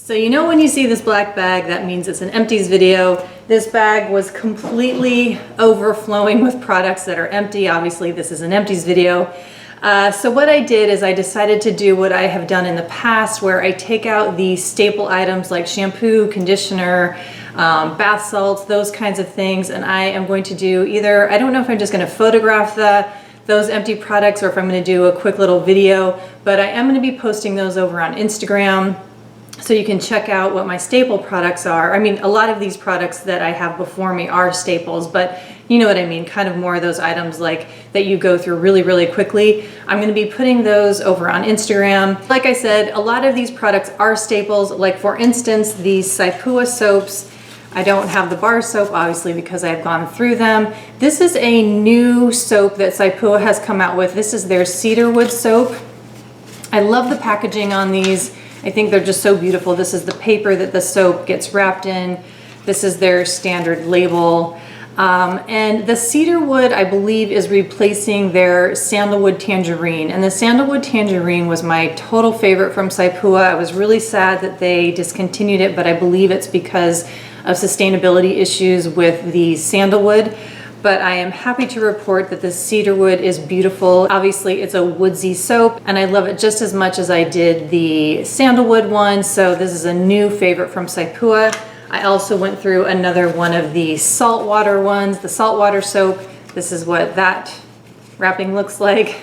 So you know when you see this black bag, that means it's an empties video. This bag was completely overflowing with products that are empty. Obviously this is an empties video. So what I did is I decided to do what I have done in the past, where I take out the staple items like shampoo, conditioner, bath salts, those kinds of things, and I am going to do either, I don't know if I'm just going to photograph those empty products or if I'm going to do a quick little video, but I am going to be posting those over on Instagram. So you can check out what my staple products are. I mean, a lot of these products that I have before me are staples, but you know what I mean, kind of more of those items like that you go through really, really quickly. I'm gonna be putting those over on Instagram. Like I said, a lot of these products are staples. Like for instance, these Saipua soaps. I don't have the bar soap, obviously, because I've gone through them. This is a new soap that Saipua has come out with. This is their cedarwood soap. I love the packaging on these. I think they're just so beautiful. This is the paper that the soap gets wrapped in. This is their standard label. And the cedarwood, I believe, is replacing their sandalwood tangerine. And the sandalwood tangerine was my total favorite from Saipua. I was really sad that they discontinued it, but I believe it's because of sustainability issues with the sandalwood. But I am happy to report that the cedarwood is beautiful. Obviously it's a woodsy soap and I love it just as much as I did the sandalwood one. So this is a new favorite from Saipua. I also went through another one of the saltwater ones, the saltwater soap. This is what that wrapping looks like.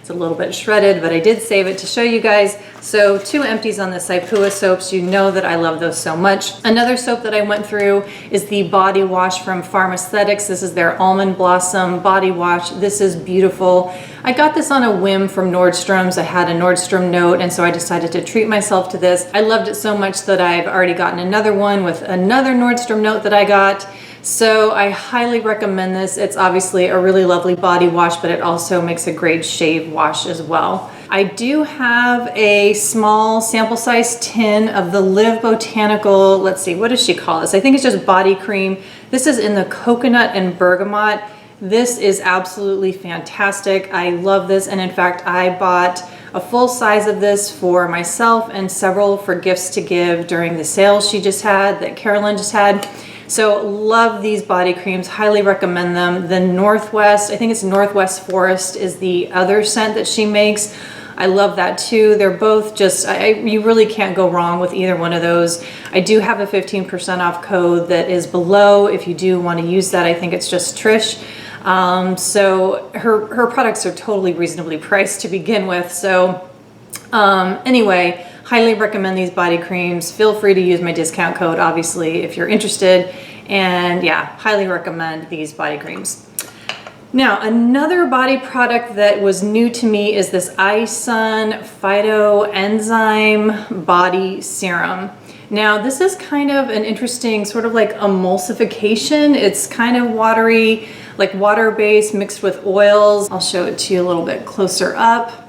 It's a little bit shredded, but I did save it to show you guys. So 2 empties on the Saipua soaps. You know that I love those so much. Another soap that I went through is the body wash from Farm Aesthetics. This is their Almond Blossom body wash. This is beautiful. I got this on a whim from Nordstrom's. I had a Nordstrom note, and so I decided to treat myself to this. I loved it so much that I've already gotten another one with another Nordstrom note that I got. So I highly recommend this. It's obviously a really lovely body wash, but it also makes a great shave wash as well. I do have a small sample size tin of the Live Botanical, let's see, what does she call this? I think it's just body cream. This is in the coconut and bergamot. This is absolutely fantastic. I love this, and in fact, I bought a full size of this for myself and several for gifts to give during the sale she just had, that Carolyn just had. So love these body creams, highly recommend them. The Northwest, I think it's Northwest Forest is the other scent that she makes. I love that too. They're both just, you really can't go wrong with either one of those. I do have a 15% off code that is below if you do want to use that. I think it's just Trish. So her products are totally reasonably priced to begin with. So anyway, highly recommend these body creams. Feel free to use my discount code, obviously, if you're interested. And yeah, highly recommend these body creams. Now, another body product that was new to me is this iSun Phytoenzyme Body Serum. Now, this is kind of an interesting sort of like emulsification. It's kind of watery, like water-based mixed with oils. I'll show it to you a little bit closer up.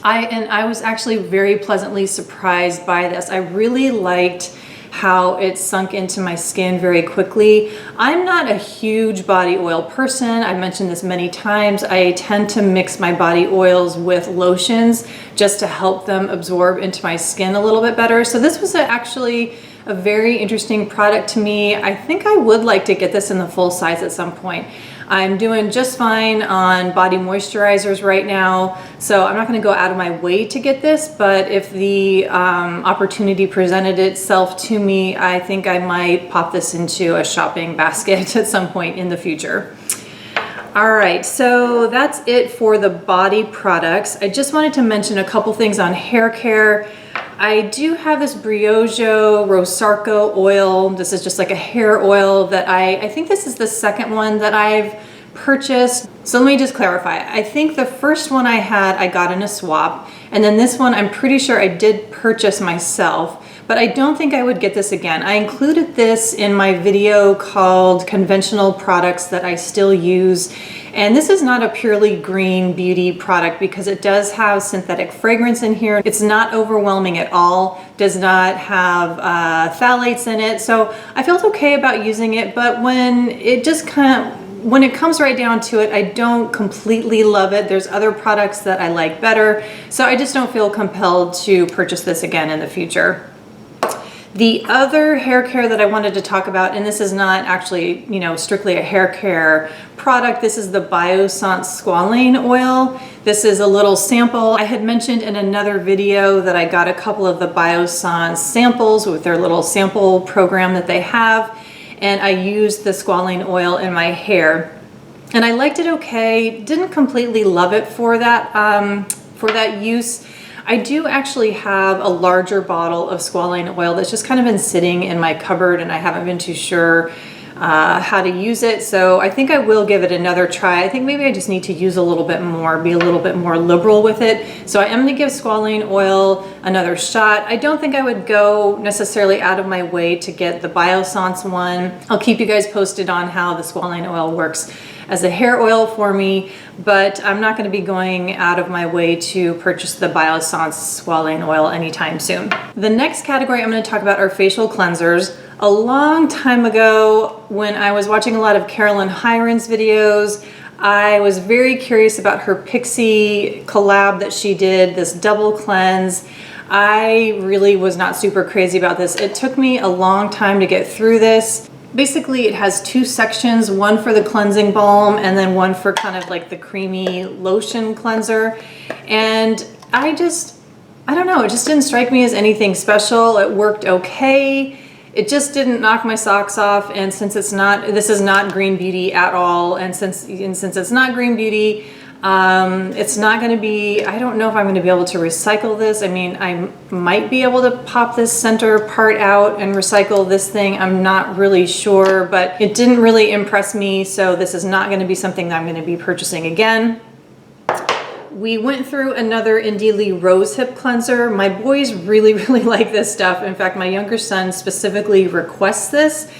I was actually very pleasantly surprised by this. I really liked how it sunk into my skin very quickly. I'm not a huge body oil person. I've mentioned this many times. I tend to mix my body oils with lotions just to help them absorb into my skin a little bit better. So this was actually a very interesting product to me. I think I would like to get this in the full size at some point. I'm doing just fine on body moisturizers right now, so I'm not going to go out of my way to get this, but if the opportunity presented itself to me, I think I might pop this into a shopping basket at some point in the future. All right, so that's it for the body products. I just wanted to mention a couple things on hair care. I do have this Briogeo Rosarco oil. This is just like a hair oil that I think this is the second one that I've purchased. So let me just clarify. I think the first one I had, I got in a swap. And then this one, I'm pretty sure I did purchase myself, but I don't think I would get this again. I included this in my video called Conventional Products That I Still Use. And this is not a purely green beauty product because it does have synthetic fragrance in here. It's not overwhelming at all, does not have phthalates in it. So I felt okay about using it, but when it comes right down to it, I don't completely love it. There's other products that I like better. So I just don't feel compelled to purchase this again in the future. The other hair care that I wanted to talk about, and this is not actually, you know, strictly a hair care product, this is the Biossance Squalane Oil. This is a little sample. I had mentioned in another video that I got a couple of the Biossance samples with their little sample program that they have, and I used the squalane oil in my hair. And I liked it okay, didn't completely love it for that use. I do actually have a larger bottle of squalane oil that's just kind of been sitting in my cupboard and I haven't been too sure how to use it. So I think I will give it another try. I think maybe I just need to use a little bit more, be a little bit more liberal with it. So I am gonna give squalane oil another shot. I don't think I would go necessarily out of my way to get the Biossance one. I'll keep you guys posted on how the squalane oil works as a hair oil for me, but I'm not gonna be going out of my way to purchase the Biossance squalane oil anytime soon. The next category I'm gonna talk about are facial cleansers. A long time ago, when I was watching a lot of Carolyn Hirons videos, I was very curious about her Pixi collab that she did, this double cleanse. I really was not super crazy about this. It took me a long time to get through this. Basically, it has two sections, one for the cleansing balm and then one for kind of like the creamy lotion cleanser. And I don't know, it just didn't strike me as anything special. It worked okay. It just didn't knock my socks off. And since this is not Green Beauty at all. And since it's not Green Beauty, it's not going to be, I don't know if I'm going to be able to recycle this. I mean, I might be able to pop this center part out and recycle this thing. I'm not really sure, but it didn't really impress me. So this is not going to be something that I'm going to be purchasing again. We went through another Indie Rosehip Cleanser. My boys really, really like this stuff. In fact, my younger son specifically requests this.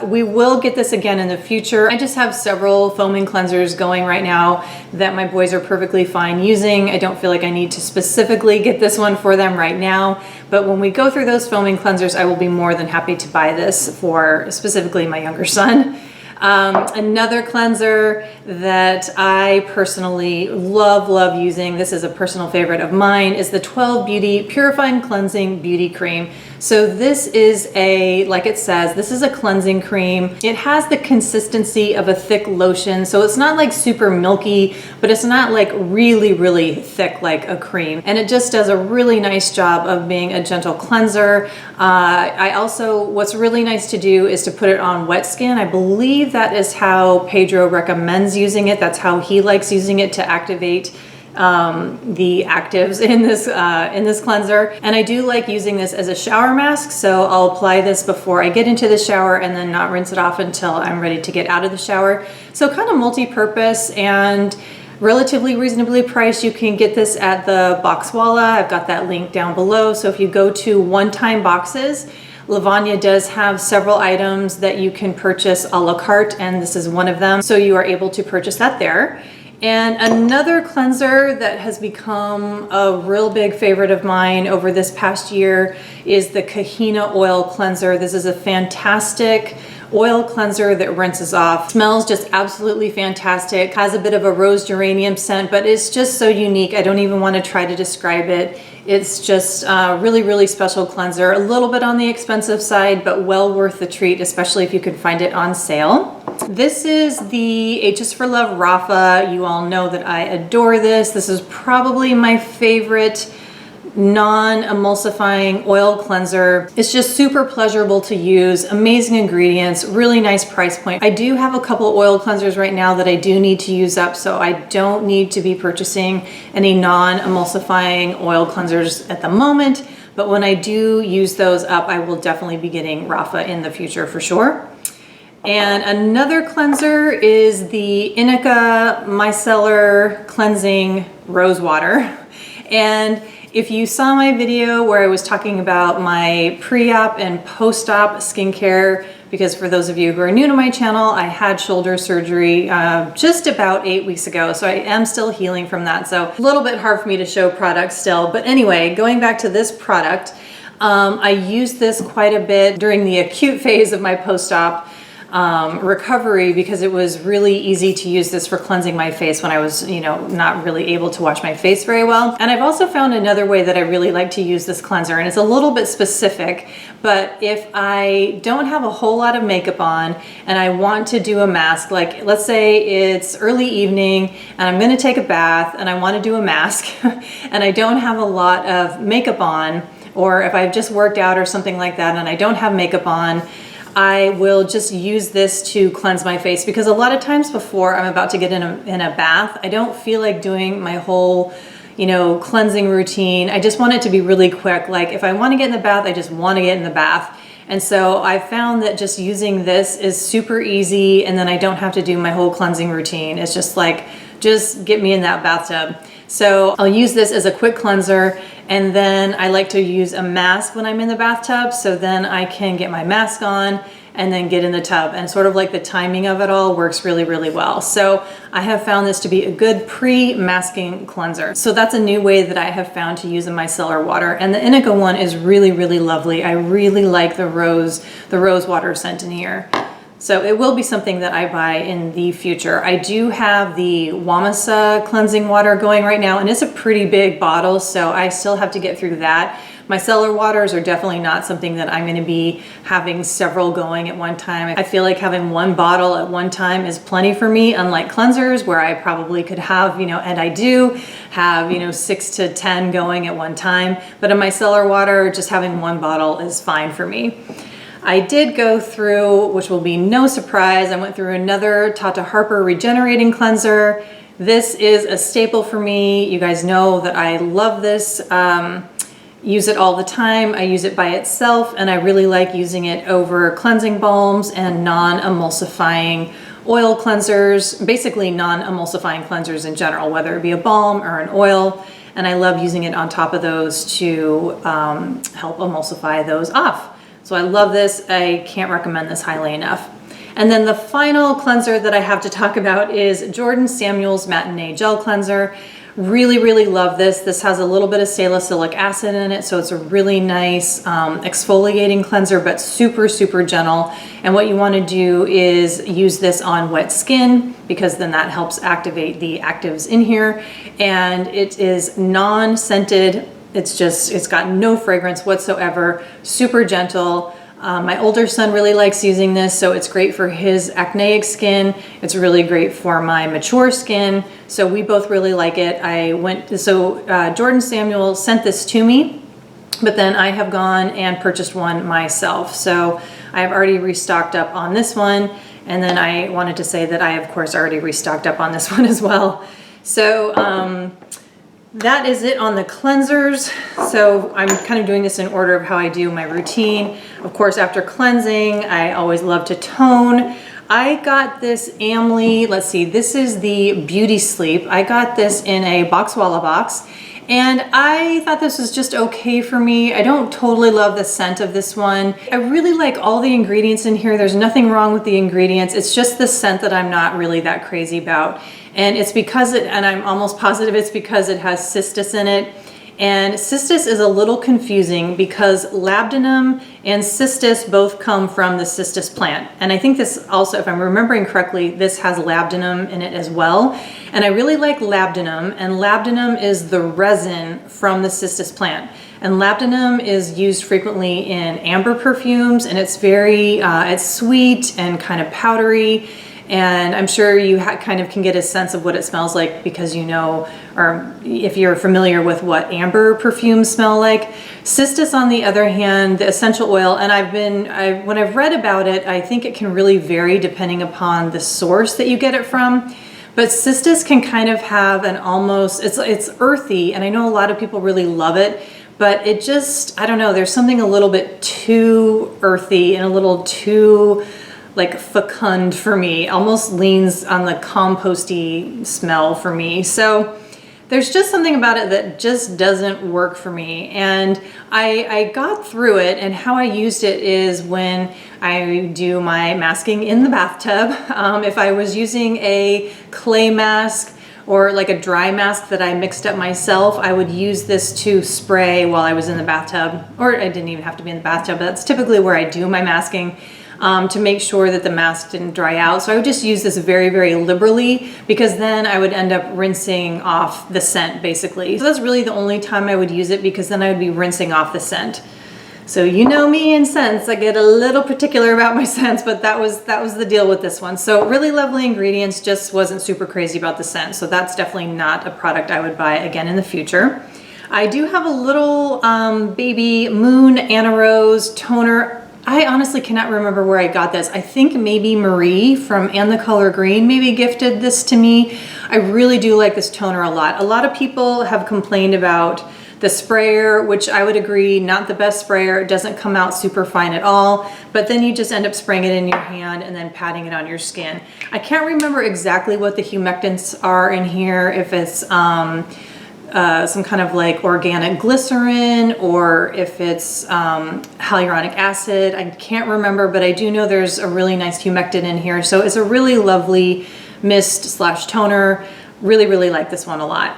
We will get this again in the future. I just have several foaming cleansers going right now that my boys are perfectly fine using. I don't feel like I need to specifically get this one for them right now, but when we go through those foaming cleansers, I will be more than happy to buy this for specifically my younger son. Another cleanser that I personally love using, this is a personal favorite of mine, is the 12 Beauty Purifying Cleansing Beauty Cream. So this is like it says, this is a cleansing cream. It has the consistency of a thick lotion, so it's not like super milky, but it's not like really, really thick like a cream. And it just does a really nice job of being a gentle cleanser. What's really nice to do is to put it on wet skin. I believe that is how Pedro recommends using it. That's how he likes using it to activate the actives in this cleanser. And I do like using this as a shower mask, so I'll apply this before I get into the shower and then not rinse it off until I'm ready to get out of the shower. So kind of multi-purpose and relatively reasonably priced. You can get this at the Boxwalla. I've got that link down below. So if you go to one-time boxes, Lavanya does have several items that you can purchase a la carte, and this is one of them. So you are able to purchase that there. And another cleanser that has become a real big favorite of mine over this past year is the Kokee Oil Cleanser. This is a fantastic oil cleanser that rinses off. Smells just absolutely fantastic. Has a bit of a rose geranium scent, but it's just so unique. I don't even want to try to describe it. It's just a really, really special cleanser. A little bit on the expensive side, but well worth the treat, especially if you can find it on sale. This is the H's for Love Rapha. You all know that I adore this. This is probably my favorite non-emulsifying oil cleanser. It's just super pleasurable to use, amazing ingredients, really nice price point. I do have a couple oil cleansers right now that I do need to use up, so I don't need to be purchasing any non-emulsifying oil cleansers at the moment, but when I do use those up, I will definitely be getting Rapha in the future for sure. And another cleanser is the Inica Micellar Cleansing Rose Water. And if you saw my video where I was talking about my pre-op and post-op skincare, because for those of you who are new to my channel, I had shoulder surgery just about 8 weeks ago, so I am still healing from that. So a little bit hard for me to show products still. But anyway, going back to this product, I used this quite a bit during the acute phase of my post-op. recovery, because it was really easy to use this for cleansing my face when I was, you know, not really able to wash my face very well. And I've also found another way that I really like to use this cleanser, and it's a little bit specific, but if I don't have a whole lot of makeup on and I want to do a mask, like let's say it's early evening and I'm gonna take a bath and I want to do a mask and I don't have a lot of makeup on, or if I've just worked out or something like that and I don't have makeup on, I will just use this to cleanse my face, because a lot of times before I'm about to get in a bath, I don't feel like doing my whole, you know, cleansing routine. I just want it to be really quick. Like if I want to get in the bath, I just want to get in the bath. And so I found that just using this is super easy, and then I don't have to do my whole cleansing routine. It's just like, just get me in that bathtub. So I'll use this as a quick cleanser, and then I like to use a mask when I'm in the bathtub, so then I can get my mask on and then get in the tub, and sort of like the timing of it all works really, really well. So I have found this to be a good pre-masking cleanser. So that's a new way that I have found to use a micellar water, and the indigo one is really, really lovely. I really like the rose water scent in here. So it will be something that I buy in the future. I do have the Wamasa cleansing water going right now, and it's a pretty big bottle, so I still have to get through that. Micellar waters are definitely not something that I'm gonna be having several going at one time. I feel like having one bottle at one time is plenty for me, unlike cleansers where I probably could have, you know, and I do have, you know, 6 to 10 going at one time. But a micellar water, just having one bottle is fine for me. I did go through, which will be no surprise, I went through another Tata Harper Regenerating Cleanser. This is a staple for me. You guys know that I love this. Use it all the time. I use it by itself, and I really like using it over cleansing balms and non-emulsifying oil cleansers, basically non-emulsifying cleansers in general, whether it be a balm or an oil. And I love using it on top of those to help emulsify those off. So I love this. I can't recommend this highly enough. And then the final cleanser that I have to talk about is Jordan Samuel's Matinee Gel Cleanser. Really, really love this. This has a little bit of salicylic acid in it, so it's a really nice exfoliating cleanser, but super, super gentle. And what you want to do is use this on wet skin, because then that helps activate the actives in here. And it is non-scented. It's got no fragrance whatsoever, super gentle. My older son really likes using this, so it's great for his acneic skin. It's really great for my mature skin, so we both really like it. Jordan Samuel sent this to me, but then I have gone and purchased one myself. So I have already restocked up on this one, and then I wanted to say that I, of course, already restocked up on this one as well. So that is it on the cleansers. So I'm kind of doing this in order of how I do my routine. Of course, after cleansing, I always love to tone. I got this Amley, let's see, this is the Beauty Sleep. I got this in a Boxwalla box, and I thought this was just okay for me. I don't totally love the scent of this one. I really like all the ingredients in here. There's nothing wrong with the ingredients. It's just the scent that I'm not really that crazy about. And it's because and I'm almost positive it's because it has cistus in it. And cistus is a little confusing because labdanum and cistus both come from the cistus plant. And I think this also, if I'm remembering correctly, this has labdanum in it as well. And I really like labdanum, and labdanum is the resin from the cistus plant. And labdanum is used frequently in amber perfumes, and it's very, it's sweet and kind of powdery. And I'm sure you kind of can get a sense of what it smells like because you know, or if you're familiar with what amber perfumes smell like. Cistus, on the other hand, the essential oil, and when I've read about it, I think it can really vary depending upon the source that you get it from. But cistus can kind of have an almost, it's earthy, and I know a lot of people really love it, but it just, I don't know, there's something a little bit too earthy and a little too like fecund for me. Almost leans on the composty smell for me. So there's just something about it that just doesn't work for me. And I got through it, and how I used it is when I do my masking in the bathtub. If I was using a clay mask or like a dry mask that I mixed up myself, I would use this to spray while I was in the bathtub, or I didn't even have to be in the bathtub, but that's typically where I do my masking. to make sure that the mask didn't dry out. So I would just use this very, very liberally, because then I would end up rinsing off the scent basically. So that's really the only time I would use it, because then I would be rinsing off the scent. So you know me and scents, I get a little particular about my scents, but that was the deal with this one. So really lovely ingredients, just wasn't super crazy about the scent. So that's definitely not a product I would buy again in the future. I do have a little baby Moon Anna Rose toner. I honestly cannot remember where I got this. I think maybe Marie from And the Color Green maybe gifted this to me. I really do like this toner a lot. A lot of people have complained about the sprayer, which I would agree, not the best sprayer. It doesn't come out super fine at all, but then you just end up spraying it in your hand and then patting it on your skin. I can't remember exactly what the humectants are in here, if it's some kind of like organic glycerin or if it's hyaluronic acid. I can't remember, but I do know there's a really nice humectant in here. So it's a really lovely mist slash toner. Really, really like this one a lot.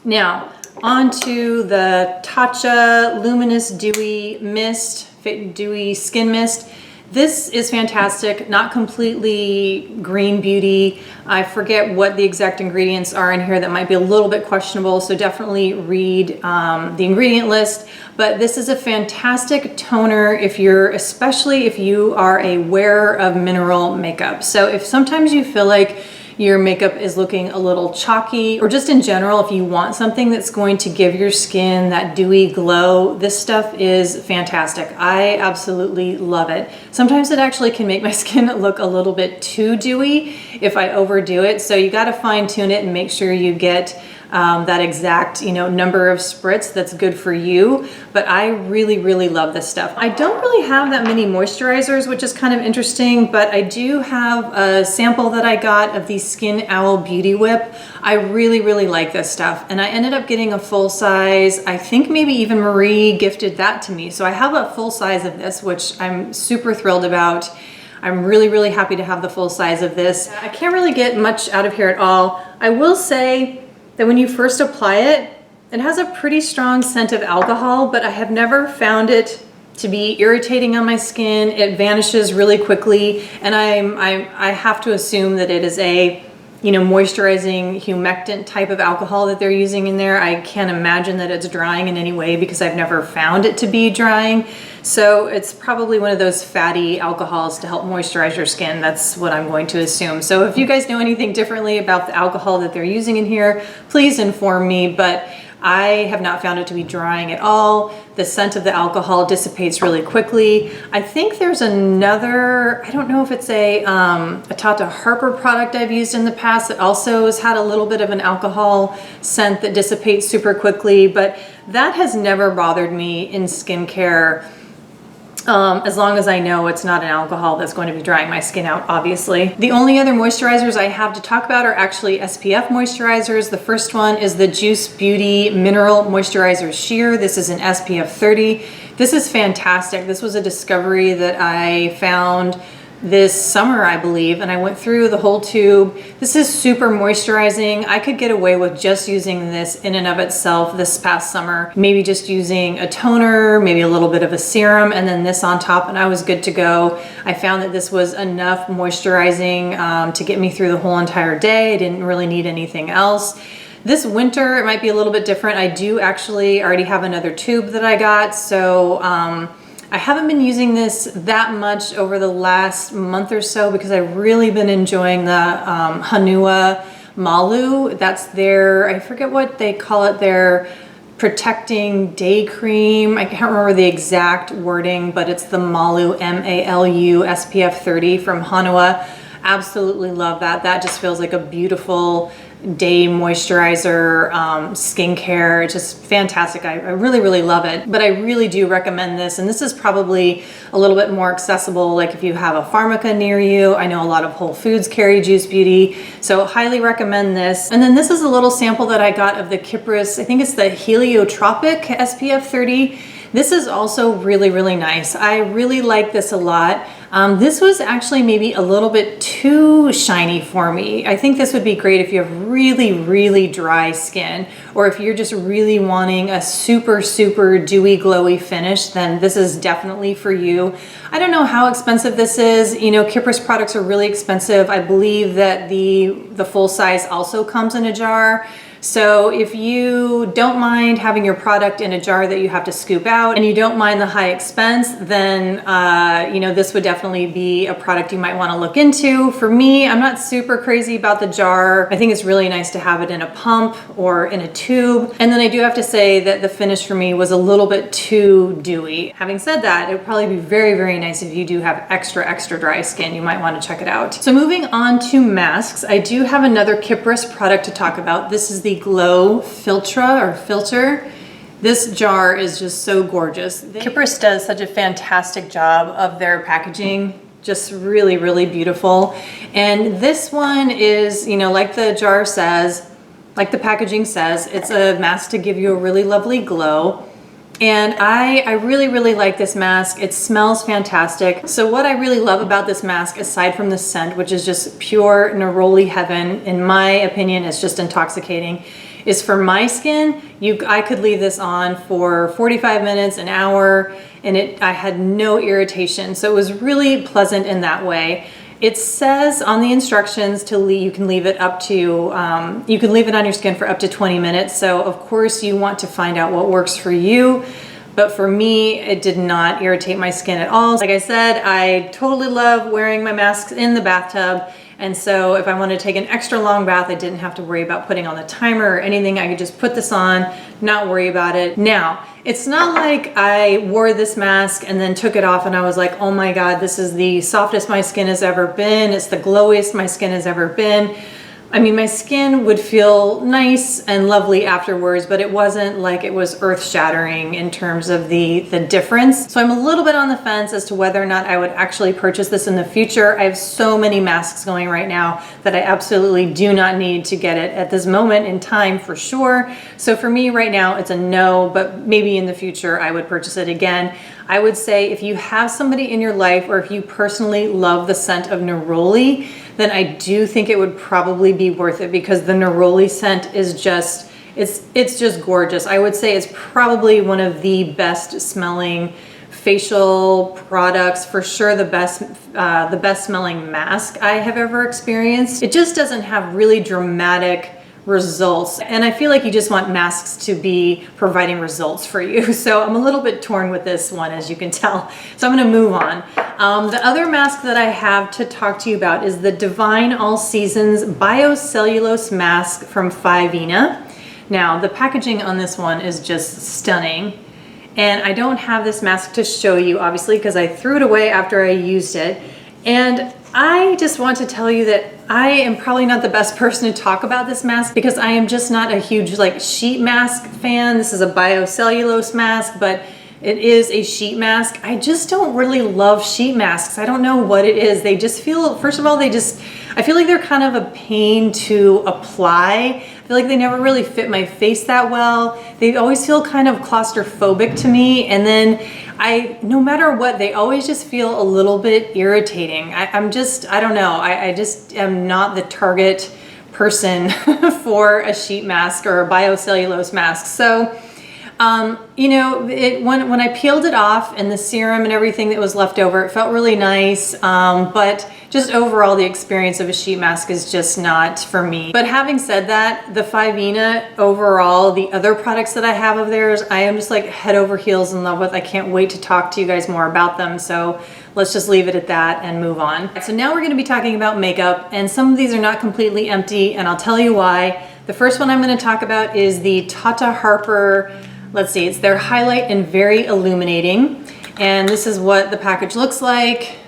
Now, onto the Tatcha Luminous Dewy Mist, Dewy Skin Mist. This is fantastic, not completely green beauty. I forget what the exact ingredients are in here. That might be a little bit questionable, so definitely read the ingredient list. But this is a fantastic toner especially if you are a wearer of mineral makeup. So if sometimes you feel like your makeup is looking a little chalky, or just in general, if you want something that's going to give your skin that dewy glow, this stuff is fantastic. I absolutely love it. Sometimes it actually can make my skin look a little bit too dewy if I overdo it. So you got to fine tune it and make sure you get that exact, number of spritz that's good for you. But I really, really love this stuff. I don't really have that many moisturizers, which is kind of interesting, but I do have a sample that I got of the Skin Owl Beauty Whip. I really, really like this stuff. And I ended up getting a full size. I think maybe even Marie gifted that to me. So I have a full size of this, which I'm super thrilled about. I'm really, really happy to have the full size of this. I can't really get much out of here at all. I will say that when you first apply it, it has a pretty strong scent of alcohol, but I have never found it to be irritating on my skin. It vanishes really quickly, and I have to assume that it is a moisturizing humectant type of alcohol that they're using in there. I can't imagine that it's drying in any way, because I've never found it to be drying. So it's probably one of those fatty alcohols to help moisturize your skin. That's what I'm going to assume. So if you guys know anything differently about the alcohol that they're using in here, please inform me, but I have not found it to be drying at all. The scent of the alcohol dissipates really quickly. I think there's another, I don't know if it's a Tata Harper product I've used in the past that also has had a little bit of an alcohol scent that dissipates super quickly, but that has never bothered me in skincare. As long as I know it's not an alcohol that's going to be drying my skin out, obviously. The only other moisturizers I have to talk about are actually SPF moisturizers. The first one is the Juice Beauty Mineral Moisturizer Sheer. This is an SPF 30. This is fantastic. This was a discovery that I found this summer, I believe, and I went through the whole tube. This is super moisturizing. I could get away with just using this in and of itself this past summer. Maybe just using a toner, maybe a little bit of a serum, and then this on top, and I was good to go. I found that this was enough moisturizing to get me through the whole entire day. I didn't really need anything else. This winter, it might be a little bit different. I do actually already have another tube that I got, so I haven't been using this that much over the last month or so, because I've really been enjoying the Hanwha Malu. That's their, I forget what they call it, their protecting day cream. I can't remember the exact wording, but it's the Malu, M-A-L-U SPF 30 from Hanwha. Absolutely love that. That just feels like a beautiful day moisturizer, skincare. It's just fantastic. I really, really love it. But I really do recommend this. And this is probably a little bit more accessible, like if you have a Pharmaca near you. I know a lot of Whole Foods carry Juice Beauty, so highly recommend this. And then this is a little sample that I got of the Cuprous, I think it's the Heliotropic SPF 30. This is also really, really nice. I really like this a lot. This was actually maybe a little bit too shiny for me. I think this would be great if you have really, really dry skin, or if you're just really wanting a super, super dewy, glowy finish, then this is definitely for you. I don't know how expensive this is. You know, Cuprous products are really expensive. I believe that the full size also comes in a jar. So if you don't mind having your product in a jar that you have to scoop out, and you don't mind the high expense, then you know, this would definitely be a product you might want to look into. For me, I'm not super crazy about the jar. I think it's really nice to have it in a pump or in a tube. And then I do have to say that the finish for me was a little bit too dewy. Having said that, it would probably be very, very nice if you do have extra, extra dry skin. You might want to check it out. So moving on to masks, I do have another Cuprous product to talk about. This is the Glow Filter. This jar is just so gorgeous. Cuprous does such a fantastic job of their packaging, just really, really beautiful. And this one is, you know, like the jar says, like the packaging says, it's a mask to give you a really lovely glow. And I really, really like this mask. It smells fantastic. So what I really love about this mask, aside from the scent, which is just pure neroli heaven, in my opinion, it's just intoxicating, is for my skin, I could leave this on for 45 minutes, an hour, and I had no irritation. So it was really pleasant in that way. It says on the instructions you can leave it up to, you can leave it on your skin for up to 20 minutes. So of course you want to find out what works for you. But for me, it did not irritate my skin at all. Like I said, I totally love wearing my masks in the bathtub. And so if I wanted to take an extra long bath, I didn't have to worry about putting on the timer or anything. I could just put this on, not worry about it. Now, it's not like I wore this mask and then took it off and I was like, oh my God, this is the softest my skin has ever been. It's the glowiest my skin has ever been. I mean, my skin would feel nice and lovely afterwards, but it wasn't like it was earth-shattering in terms of the difference. So I'm a little bit on the fence as to whether or not I would actually purchase this in the future. I have so many masks going right now that I absolutely do not need to get it at this moment in time for sure. So for me right now, it's a no, but maybe in the future I would purchase it again. I would say if you have somebody in your life, or if you personally love the scent of neroli, then I do think it would probably be worth it, because the neroli scent is just, it's just gorgeous. I would say it's probably one of the best smelling facial products, for sure the best smelling mask I have ever experienced. It just doesn't have really dramatic results, and I feel like you just want masks to be providing results for you. So I'm a little bit torn with this one, as you can tell. So I'm going to move on. The other mask that I have to talk to you about is the Divine All Seasons Biocellulose Mask from Fyvena. Now, the packaging on this one is just stunning, and I don't have this mask to show you, obviously, because I threw it away after I used it. And I just want to tell you that I am probably not the best person to talk about this mask, because I am just not a huge like sheet mask fan. This is a biocellulose mask, but it is a sheet mask. I just don't really love sheet masks. I don't know what it is. They just feel, first of all, I feel like they're kind of a pain to apply. I feel like they never really fit my face that well. They always feel kind of claustrophobic to me. And then no matter what, they always just feel a little bit irritating. I don't know. I just am not the target person for a sheet mask or a biocellulose mask. So, you know, when I peeled it off and the serum and everything that was left over, it felt really nice. But just overall, the experience of a sheet mask is just not for me. But having said that, the Fyvena overall, the other products that I have of theirs, I am just like head over heels in love with. I can't wait to talk to you guys more about them. So let's just leave it at that and move on. So now we're going to be talking about makeup, and some of these are not completely empty, and I'll tell you why. The first one I'm going to talk about is the Tata Harper. Let's see, it's their Highlight and Very Illuminating. And this is what the package looks like.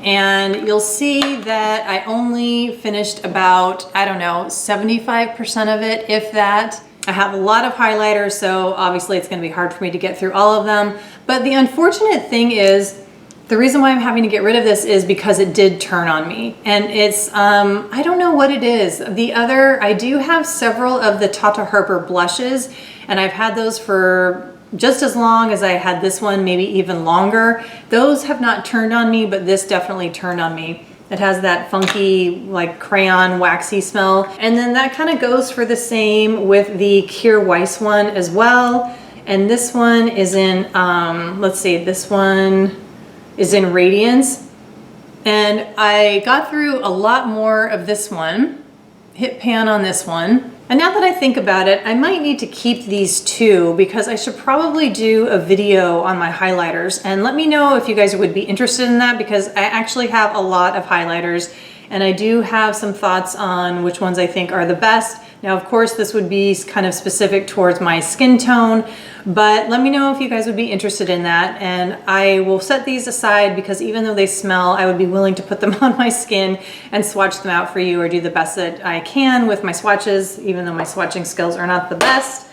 And you'll see that I only finished about, I don't know, 75% of it, if that. I have a lot of highlighters, so obviously it's gonna be hard for me to get through all of them. But the unfortunate thing is, the reason why I'm having to get rid of this is because it did turn on me. And it's, I don't know what it is. I do have several of the Tata Harper blushes, and I've had those for just as long as I had this one, maybe even longer. Those have not turned on me, but this definitely turned on me. It has that funky, like crayon, waxy smell. And then that kind of goes for the same with the Kjaer Weiss one as well. And this one is in, let's see, this one is in Radiance. And I got through a lot more of this one, hit pan on this one. And now that I think about it, I might need to keep these two because I should probably do a video on my highlighters. And let me know if you guys would be interested in that, because I actually have a lot of highlighters and I do have some thoughts on which ones I think are the best. Now, of course, this would be kind of specific towards my skin tone, but let me know if you guys would be interested in that. And I will set these aside because even though they smell, I would be willing to put them on my skin and swatch them out for you, or do the best that I can with my swatches, even though my swatching skills are not the best.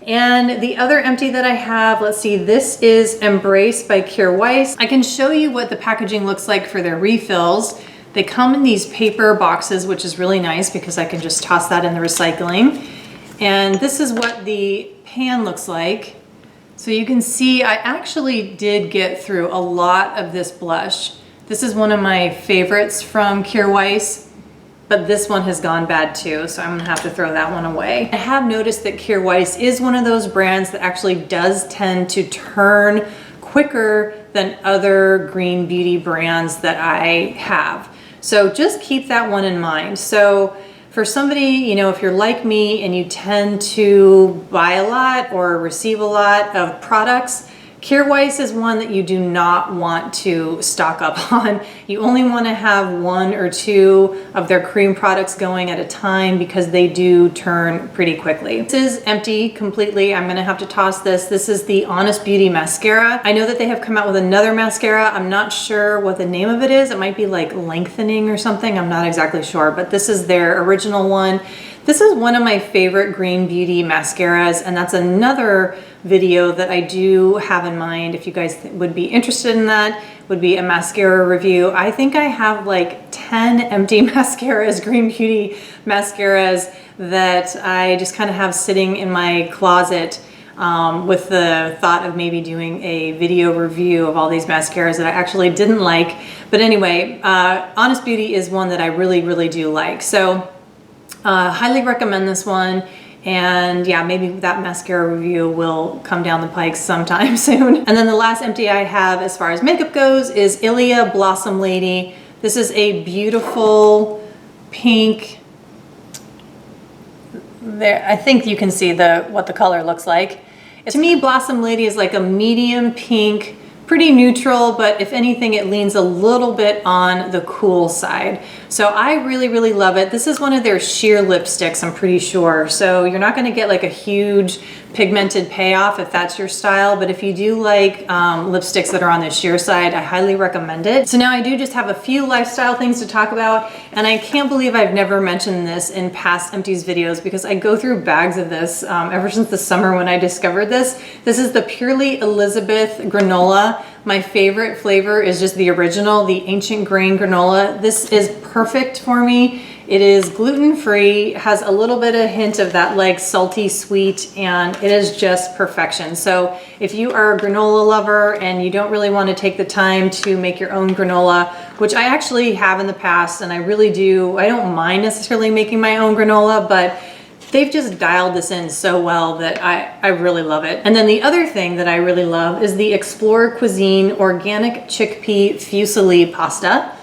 And the other empty that I have, let's see, this is Embrace by Kjaer Weiss. I can show you what the packaging looks like for their refills. They come in these paper boxes, which is really nice because I can just toss that in the recycling. And this is what the pan looks like. So you can see I actually did get through a lot of this blush. This is one of my favorites from Kjaer Weiss, but this one has gone bad too, so I'm gonna have to throw that one away. I have noticed that Kjaer Weiss is one of those brands that actually does tend to turn quicker than other green beauty brands that I have. So just keep that one in mind. So for somebody, you know, if you're like me and you tend to buy a lot or receive a lot of products, Kjaer Weiss is one that you do not want to stock up on. You only want to have 1 or 2 of their cream products going at a time because they do turn pretty quickly. This is empty completely. I'm going to have to toss this. This is the Honest Beauty mascara. I know that they have come out with another mascara. I'm not sure what the name of it is. It might be like lengthening or something. I'm not exactly sure, but this is their original one. This is one of my favorite green beauty mascaras, and that's another video that I do have in mind. If you guys would be interested in that, would be a mascara review. I think I have like 10 empty mascaras, green beauty mascaras, that I just kind of have sitting in my closet with the thought of maybe doing a video review of all these mascaras that I actually didn't like. But anyway, Honest Beauty is one that I really, really do like. So highly recommend this one. And yeah, maybe that mascara review will come down the pike sometime soon. And then the last empty I have as far as makeup goes is Ilia Blossom Lady. This is a beautiful pink. There, I think you can see what the color looks like. To me, Blossom Lady is like a medium pink, pretty neutral, but if anything, it leans a little bit on the cool side. So I really, really love it. This is one of their sheer lipsticks, I'm pretty sure. So you're not gonna get like a huge pigmented payoff if that's your style, but if you do like lipsticks that are on the sheer side, I highly recommend it. So now I do just have a few lifestyle things to talk about, and I can't believe I've never mentioned this in past Empties videos because I go through bags of this ever since the summer when I discovered this. This is the Purely Elizabeth Granola. My favorite flavor is just the original, the ancient grain granola. This is perfect for me. It is gluten-free, has a little bit of hint of that like salty sweet, and it is just perfection. So if you are a granola lover and you don't really want to take the time to make your own granola, which I actually have in the past, and I really do, I don't mind necessarily making my own granola, but they've just dialed this in so well that I really love it. And then the other thing that I really love is the Explorer Cuisine Organic Chickpea Fusilli Pasta.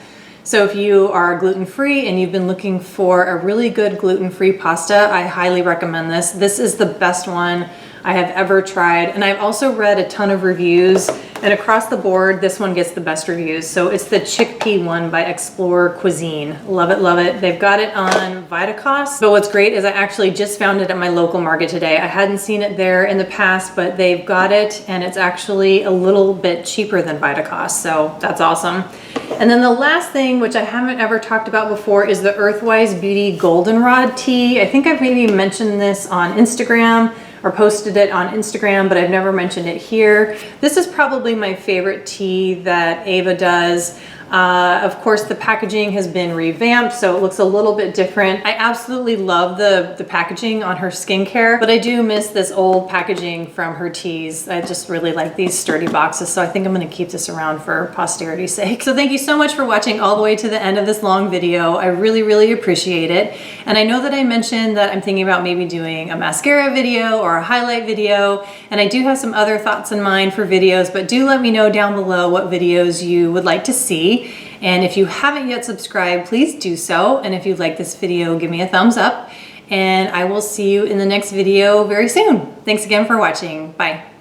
So if you are gluten-free and you've been looking for a really good gluten-free pasta, I highly recommend this. This is the best one I have ever tried. And I've also read a ton of reviews, and across the board, this one gets the best reviews. So it's the chickpea one by Explorer Cuisine. Love it, love it. They've got it on Vitacost. But what's great is I actually just found it at my local market today. I hadn't seen it there in the past, but they've got it, and it's actually a little bit cheaper than Vitacost. So that's awesome. And then the last thing, which I haven't ever talked about before, is the Earthwise Beauty Goldenrod Tea. I think I've maybe mentioned this on Instagram or posted it on Instagram, but I've never mentioned it here. This is probably my favorite tea that Ava does. Of course, the packaging has been revamped, so it looks a little bit different. I absolutely love the packaging on her skincare, but I do miss this old packaging from her teas. I just really like these sturdy boxes, so I think I'm gonna keep this around for posterity's sake. So thank you so much for watching all the way to the end of this long video. I really, really appreciate it. And I know that I mentioned that I'm thinking about maybe doing a mascara video or a highlight video, and I do have some other thoughts in mind for videos, but do let me know down below what videos you would like to see. And if you haven't yet subscribed, please do so. And if you like this video, give me a thumbs up. And I will see you in the next video very soon. Thanks again for watching. Bye.